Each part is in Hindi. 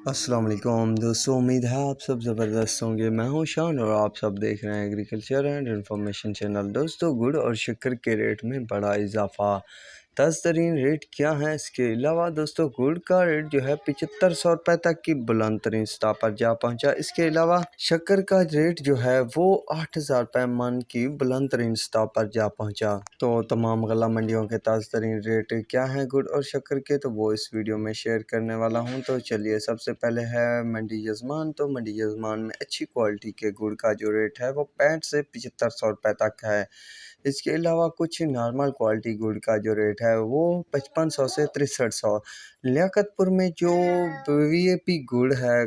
अस्सलाम वालेकुम दोस्तों, उम्मीद है आप सब ज़बरदस्त होंगे। मैं हूं शान और आप सब देख रहे हैं एग्रीकल्चर एंड इंफॉर्मेशन चैनल। दोस्तों, गुड़ और शक्कर के रेट में बड़ा इजाफा। ताज़ा तरीन रेट क्या है? इसके अलावा दोस्तों, गुड़ का रेट जो है 7500 रुपये तक की बुलंद तरीन सतह पर जा पहुंचा। इसके अलावा शक्कर का रेट जो है वो 8000 रुपये मन की बुलंद तरीन सतह पर जा पहुंचा। तो तमाम गल्ला मंडियों के ताज़ा तरीन रेट क्या हैं गुड़ और शक्कर के, तो वो इस वीडियो में शेयर करने वाला हूं। तो चलिए, सबसे पहले है मंडी यजमान। तो मंडी यजमान में अच्छी क्वालिटी के गुड़ का जो रेट है वो 65 से 7500 रुपये तक है। इसके अलावा कुछ नॉर्मल क्वालिटी गुड़ का जो रेट है वो 5500 से 6300। लियाकतपुर में जो वीएपी गुड़ है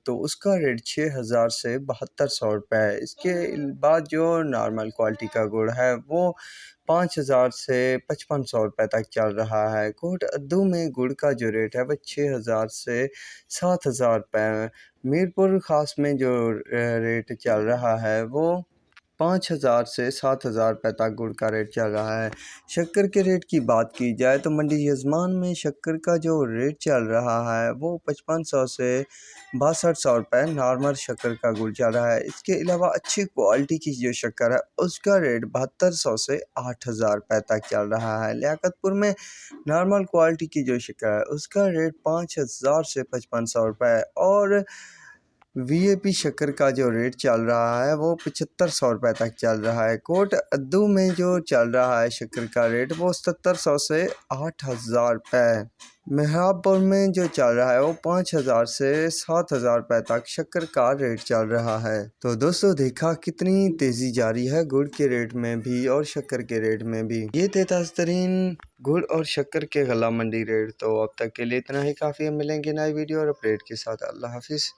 तो उसका रेट 6000 से 7200 रुपये है। इसके बाद जो नॉर्मल क्वालिटी का गुड़ है वो 5000 से 5500 रुपये तक चल रहा है। कोट अद्दू में गुड़ का जो रेट है वह 6000 से 7000 रुपये है। मीरपुर खास में जो रेट चल रहा है वो 5000 से 7000 रुपये तक गुड़ का रेट चल रहा है। शक्कर के रेट की बात की जाए तो मंडी यजमान में शक्कर का जो रेट चल रहा है वो 5500 से 6200 रुपये नॉर्मल शक्कर का गुड़ चल रहा है। इसके अलावा अच्छी क्वालिटी की जो शक्कर है उसका रेट 7200 से 8000 रुपये तक चल रहा है। लियाकतपुर में नॉर्मल क्वालिटी की जो शक्कर है उसका रेट 5000 से 5500 रुपये और वीएपी शक्कर का जो रेट चल रहा है वो 7500 रुपये तक चल रहा है। कोट अद्दू में जो चल रहा है शक्कर का रेट वो 7700 से 8000 रुपये। मेहराबपुर में जो चल रहा है वो 5000 से 7000 रुपये तक शक्कर का रेट चल रहा है। तो दोस्तों, देखा कितनी तेज़ी जारी है गुड़ के रेट में भी और शक्कर के रेट में भी। ये थे ताज़ा तरीन गुड़ और शक्कर के गला मंडी रेट। तो अब तक के लिए इतना ही काफ़ी है। मिलेंगे नई वीडियो और अपडेट के साथ। अल्लाह हाफिज़।